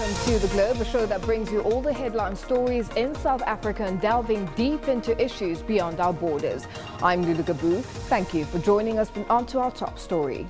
Welcome to The Globe, a show that brings you all the headline stories in South Africa and delving deep into issues beyond our borders. I'm Lulu Gabu. Thank you for joining us. On to our top story.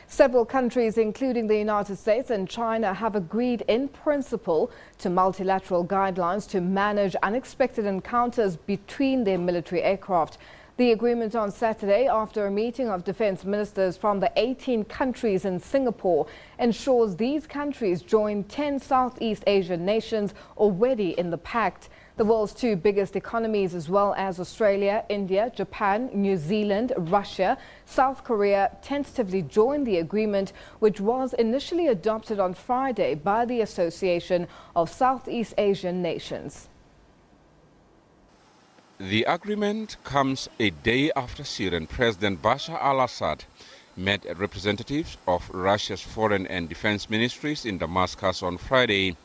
Several countries, including the United States and China, have agreed in principle to multilateral guidelines to manage unexpected encounters between their military aircraft. The agreement on Saturday, after a meeting of defense ministers from the 18 countries in Singapore, ensures these countries join 10 Southeast Asian nations already in the pact. The world's two biggest economies, as well as Australia, India, Japan, New Zealand, Russia, South Korea, tentatively joined the agreement, which was initially adopted on Friday by the Association of Southeast Asian Nations. The agreement comes a day after Syrian President Bashar al-Assad met representatives of Russia's foreign and defense ministries in Damascus on Friday.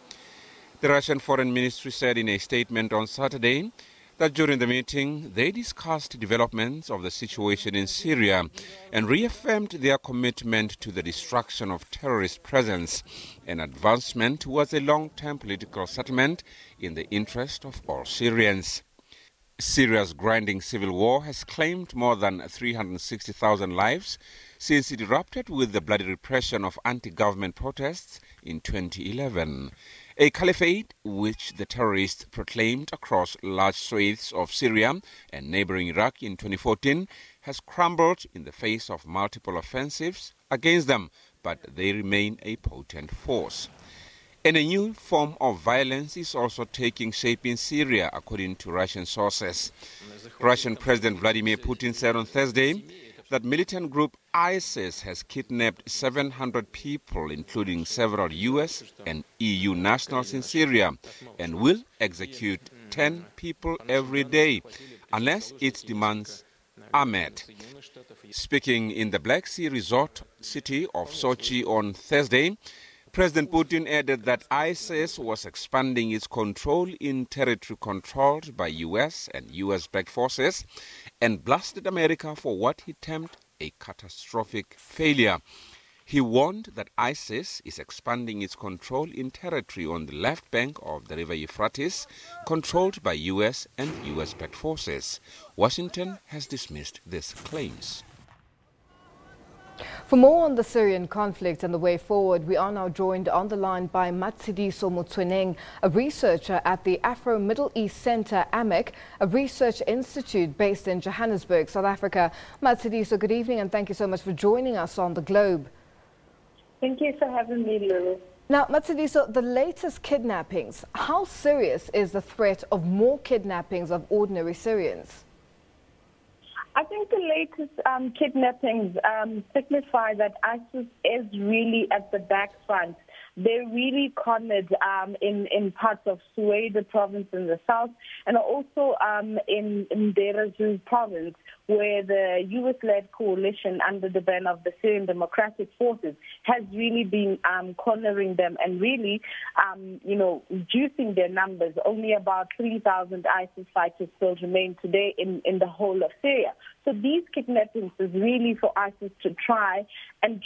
The Russian Foreign Ministry said in a statement on Saturday that during the meeting they discussed developments of the situation in Syria and reaffirmed their commitment to the destruction of terrorist presence and advancement towards a long-term political settlement in the interest of all Syrians. Syria's grinding civil war has claimed more than 360,000 lives since it erupted with the bloody repression of anti-government protests in 2011. A caliphate which the terrorists proclaimed across large swathes of Syria and neighboring Iraq in 2014 has crumbled in the face of multiple offensives against them, but they remain a potent force. And a new form of violence is also taking shape in Syria, according to Russian sources. Russian President Vladimir Putin said on Thursday that militant group ISIS has kidnapped 700 people, including several US and EU nationals in Syria, and will execute 10 people every day, unless its demands are met. Speaking in the Black Sea resort city of Sochi on Thursday, President Putin added that ISIS was expanding its control in territory controlled by US and US-backed forces and blasted America for what he termed a catastrophic failure. He warned that ISIS is expanding its control in territory on the left bank of the river Euphrates, controlled by US and US-backed forces. Washington has dismissed these claims. For more on the Syrian conflict and the way forward, we are now joined on the line by Matshidiso Motsoeneng, a researcher at the Afro-Middle East Centre, AMEC, a research institute based in Johannesburg, South Africa. Matshidiso, good evening and thank you so much for joining us on The Globe. Thank you for having me, Lulu. Now, Matshidiso, the latest kidnappings, how serious is the threat of more kidnappings of ordinary Syrians? I think the latest kidnappings signify that ISIS is really at the back front. They're really cornered in parts of Sueda province in the south and also in Deir ez-Zor province, where the US-led coalition under the banner of the Syrian Democratic Forces has really been cornering them and really, reducing their numbers. Only about 3,000 ISIS fighters still remain today in the whole of Syria. So these kidnappings is really for ISIS to try and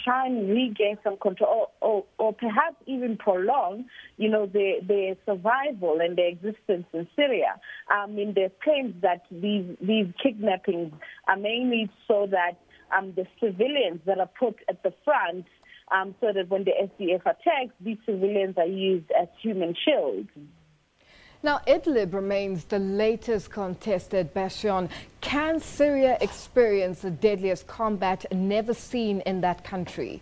regain some control or perhaps even prolong, their survival and their existence in Syria. There's claims that these kidnappings are mainly so that the civilians that are put at the front, so that when the SDF attacks, these civilians are used as human shields. Now, Idlib remains the latest contested bastion. Can Syria experience the deadliest combat never seen in that country?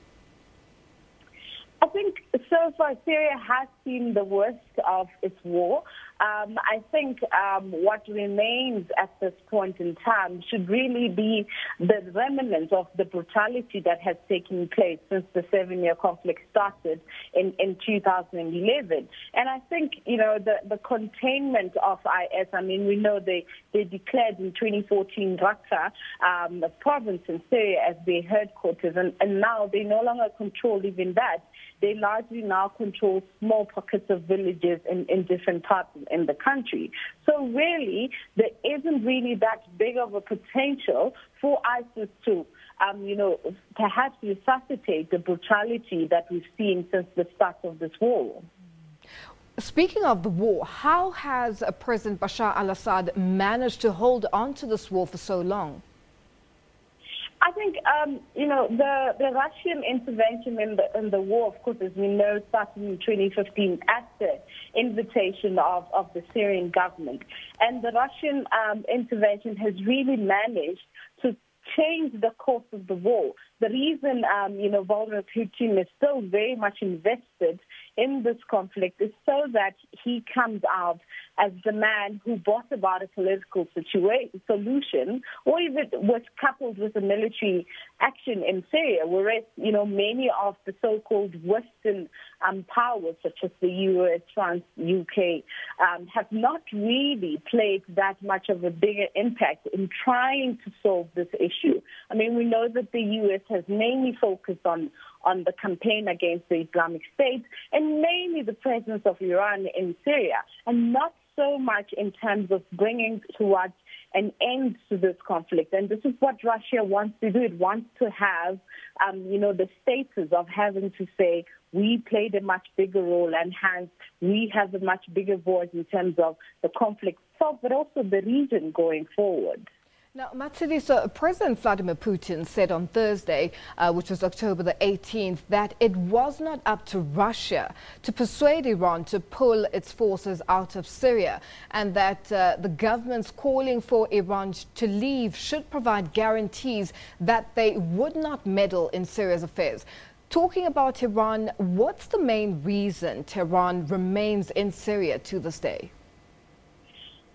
I think so far Syria has seen the worst of its war. I think what remains at this point in time should really be the remnants of the brutality that has taken place since the 7-year conflict started in 2011. And I think, the containment of IS, we know they declared in 2014 Raqqa, a province in Syria, as their headquarters, and now they no longer control even that. They largely now control small pockets of villages in different parts in the country. So really, there isn't really that big of a potential for ISIS to perhaps resuscitate the brutality that we've seen since the start of this war. Speaking of the war, how has President Bashar al-Assad managed to hold on to this war for so long? I think, the Russian intervention in the war, of course, as we know, started in 2015 at the invitation of the Syrian government. And the Russian intervention has really managed to change the course of the war. The reason, Vladimir Putin is still very much invested in this conflict is so that he comes out as the man who brought about a political solution, or even was coupled with a military action in Syria, whereas, many of the so-called Western powers, such as the US, France, UK, have not really played that much of a bigger impact in trying to solve this issue. I mean, we know that the US has mainly focused on the campaign against the Islamic State and mainly the presence of Iran in Syria, and not so much in terms of bringing towards an end to this conflict. And this is what Russia wants to do. It wants to have, the status of having to say, we played a much bigger role, and hence we have a much bigger voice in terms of the conflict itself, but also the region going forward. Now, Matshidiso, President Vladimir Putin said on Thursday, which was October the 18th, that it was not up to Russia to persuade Iran to pull its forces out of Syria, and that the governments calling for Iran to leave should provide guarantees that they would not meddle in Syria's affairs. Talking about Iran, what's the main reason Tehran remains in Syria to this day?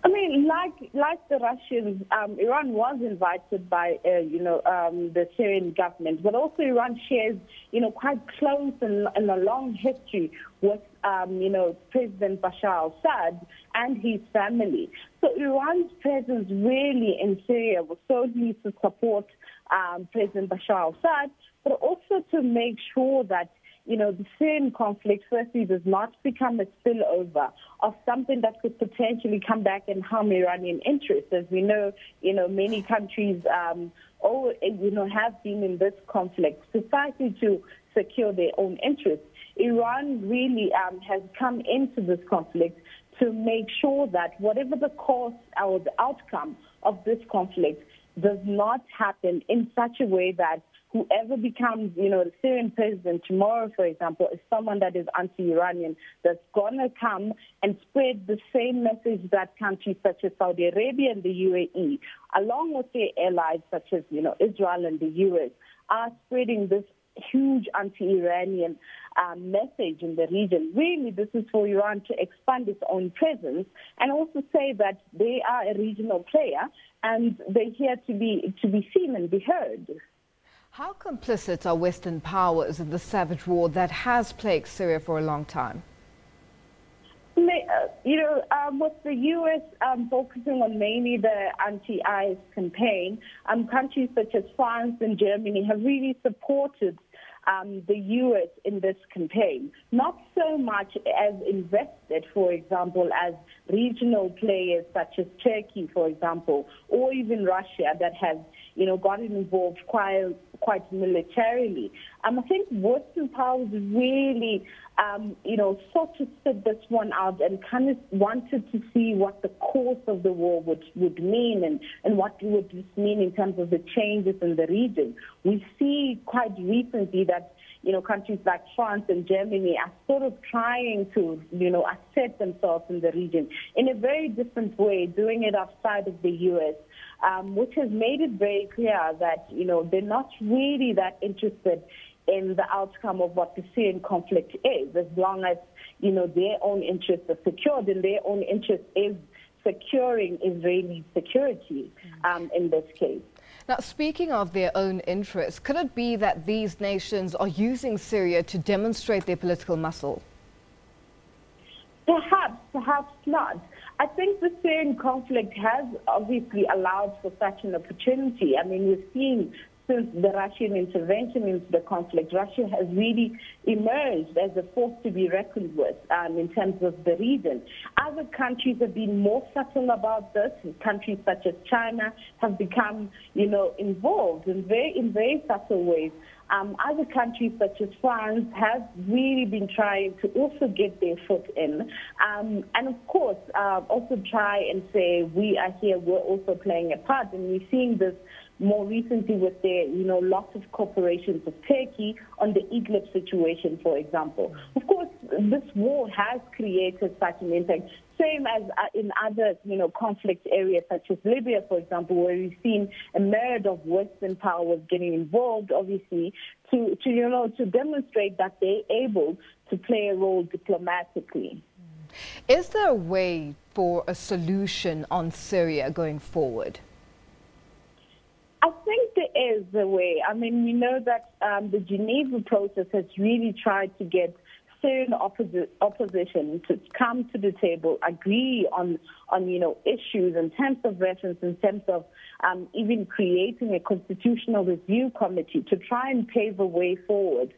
I mean, like the Russians, Iran was invited by, the Syrian government, but also Iran shares, quite close and a long history with, President Bashar al-Assad and his family. So Iran's presence really in Syria was solely to support President Bashar al-Assad, but also to make sure that the Syrian conflict, firstly, does not become a spillover of something that could potentially come back and harm Iranian interests. As we know, many countries, have been in this conflict precisely to secure their own interests. Iran really has come into this conflict to make sure that whatever the cause or the outcome of this conflict does not happen in such a way that whoever becomes, the Syrian president tomorrow, for example, is someone that is anti-Iranian, that's going to come and spread the same message that countries such as Saudi Arabia and the UAE, along with their allies such as, Israel and the US, are spreading this huge anti-Iranian message in the region. Really, this is for Iran to expand its own presence and also say that they are a regional player and they're here to be seen and be heard. How complicit are Western powers in the savage war that has plagued Syria for a long time? With the U.S. Focusing on mainly the anti-IS campaign, countries such as France and Germany have really supported the U.S. in this campaign. Not so much as invested, for example, as regional players such as Turkey, for example, or even Russia that has, gotten involved quite militarily. I think Western powers really, sort of set this one out and kind of wanted to see what the course of the war would mean and what would this mean in terms of the changes in the region. We see quite recently that, countries like France and Germany are sort of trying to, assert themselves in the region in a very different way, doing it outside of the U.S., which has made it very clear that, they're not really that interested in the outcome of what the Syrian conflict is, as long as, their own interests are secured, and their own interest is securing Israeli security in this case. Now, speaking of their own interests, could it be that these nations are using Syria to demonstrate their political muscle? Perhaps not. I think the Syrian conflict has obviously allowed for such an opportunity. I mean, we've seen since the Russian intervention into the conflict, Russia has really emerged as a force to be reckoned with in terms of the region. Other countries have been more subtle about this. Countries such as China have become, involved in very subtle ways. Other countries such as France have really been trying to also get their foot in. And of course, also try and say, we are here, we're also playing a part. And we're seeing this more recently with the, lots of corporations of Turkey on the Idlib situation, for example. Of course, this war has created such an impact, same as in other, conflict areas such as Libya, for example, where we've seen a myriad of Western powers getting involved, obviously, to demonstrate that they're able to play a role diplomatically. Is there a way for a solution on Syria going forward? I think there is a way. I mean, we know that the Geneva process has really tried to get Syrian opposition to come to the table, agree on issues in terms of reference, in terms of even creating a constitutional review committee to try and pave a way forward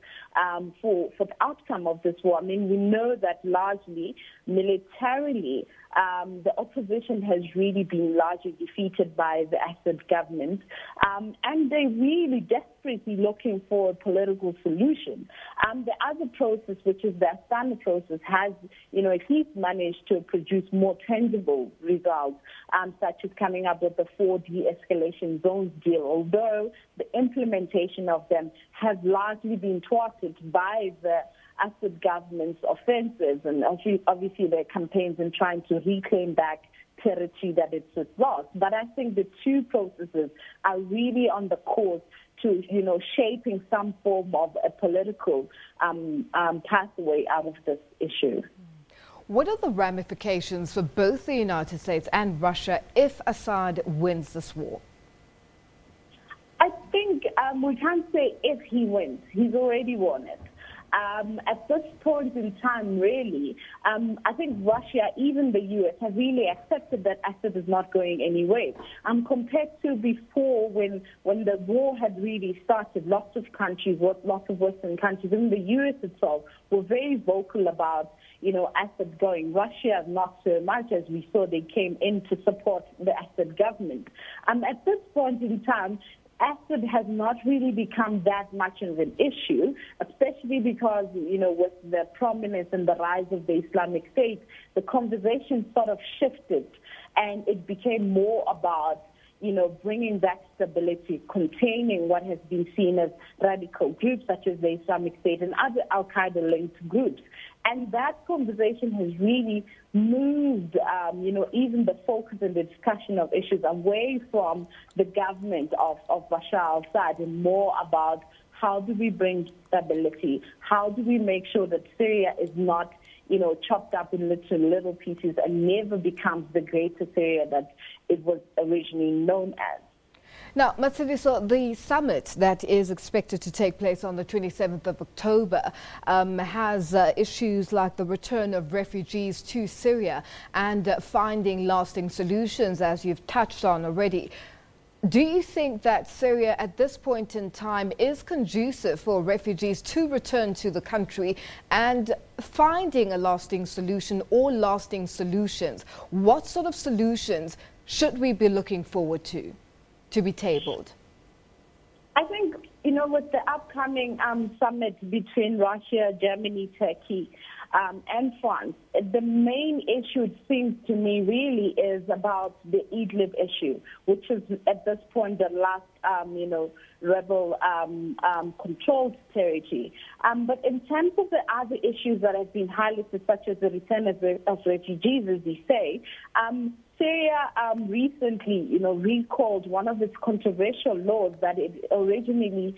for the outcome of this war. I mean, we know that largely militarily, the opposition has really been largely defeated by the Assad government, and they're really desperately looking for a political solution. The other process, which is the Astana process, has, at least managed to produce more tangible results, such as coming up with the 4 de-escalation zones deal, although the implementation of them has largely been thwarted by the Assad government's offensives and obviously their campaigns in trying to reclaim back territory that it's lost. But I think the two processes are really on the course to, shaping some form of a political pathway out of this issue. What are the ramifications for both the United States and Russia if Assad wins this war? I think we can't say if he wins. He's already won it. At this point in time, really, I think Russia, even the U.S., have really accepted that Assad is not going anywhere. Compared to before, when the war had really started, lots of countries, lots of Western countries, even the U.S. itself, were very vocal about, Assad going. Russia, not so much, as we saw they came in to support the Assad government. At this point in time, Assad has not really become that much of an issue, especially because, with the prominence and the rise of the Islamic State, the conversation sort of shifted and it became more about, bringing back stability, containing what has been seen as radical groups such as the Islamic State and other al-Qaeda-linked groups. And that conversation has really moved, even the focus and the discussion of issues away from the government of Bashar al-Assad and more about how do we bring stability, how do we make sure that Syria is not, chopped up in little pieces and never becomes the greater Syria that it was originally known as. Now, Matshidiso, the summit that is expected to take place on the 27th of October has issues like the return of refugees to Syria and finding lasting solutions, as you've touched on already. Do you think that Syria at this point in time is conducive for refugees to return to the country and finding a lasting solution or lasting solutions? What sort of solutions should we be looking forward to be tabled? I think, with the upcoming summit between Russia, Germany, Turkey, and France, the main issue, it seems to me, really is about the Idlib issue, which is at this point the last, rebel-controlled territory. But in terms of the other issues that have been highlighted, such as the return of refugees, as we say, Syria recently, recalled one of its controversial laws that it originally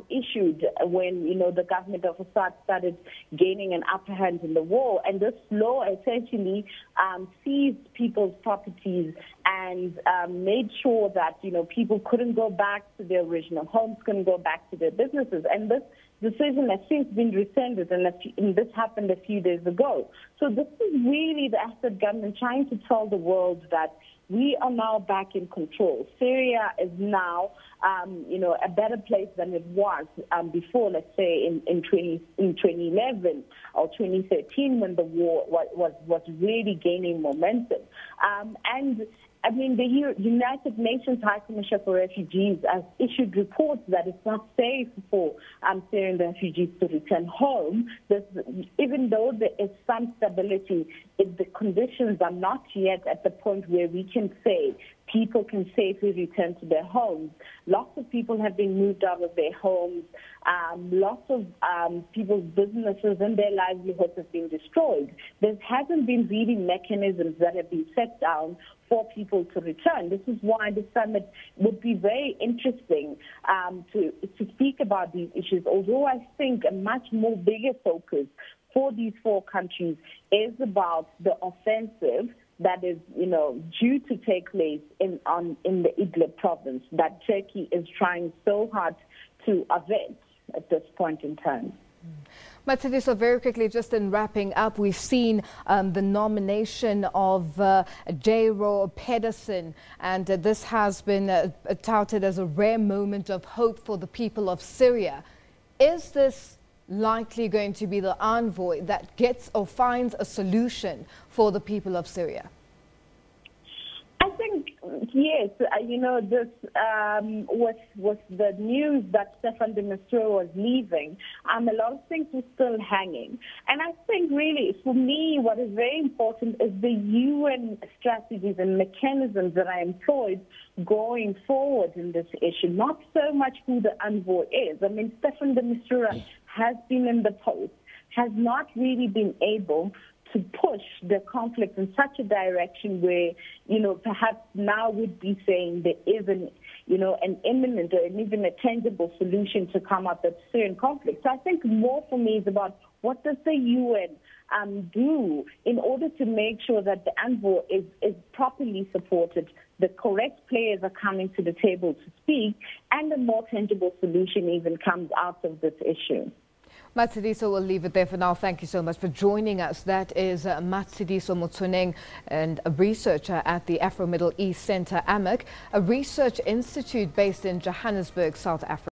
issued when, the government of Assad started gaining an upper hand in the war. And this law essentially seized people's properties and made sure that, people couldn't go back to their original homes, couldn't go back to their businesses. And this decision has since been rescinded, and this happened a few days ago. So this is really the Assad government trying to tell the world that we are now back in control. Syria is now, a better place than it was before, let's say, in 2011 or 2013, when the war was really gaining momentum. The United Nations High Commissioner for Refugees has issued reports that it's not safe for Syrian refugees to return home. Even though there is some stability, the conditions are not yet at the point where we can say people can safely return to their homes. Lots of people have been moved out of their homes. Lots of people's businesses and their livelihoods have been destroyed. There hasn't been really mechanisms that have been set down for people to return. This is why the summit would be very interesting to speak about these issues, although I think a much more bigger focus for these four countries is about the offensive that is, due to take place in the Idlib province that Turkey is trying so hard to avert at this point in time. Matshidiso, very quickly, just in wrapping up, we've seen the nomination of J-Ro Pedersen, and this has been touted as a rare moment of hope for the people of Syria. Is this likely going to be the envoy that gets or finds a solution for the people of Syria? I think, yes, this with the news that Staffan de Mistura was leaving, a lot of things were still hanging. And I think really, for me, what is very important is the UN strategies and mechanisms that are employed going forward in this issue, not so much who the envoy is. Staffan de Mistura has been in the post, has not really been able to push the conflict in such a direction where, perhaps now would be saying there is an imminent or even a tangible solution to come up with the Syrian conflict. So I think more for me is about what does the UN do in order to make sure that the envoy is properly supported, the correct players are coming to the table to speak, and a more tangible solution even comes out of this issue. Matshidiso, we'll leave it there for now. Thank you so much for joining us. That is Matshidiso Motsoeneng, and a researcher at the Afro-Middle East Centre, AMEC, a research institute based in Johannesburg, South Africa.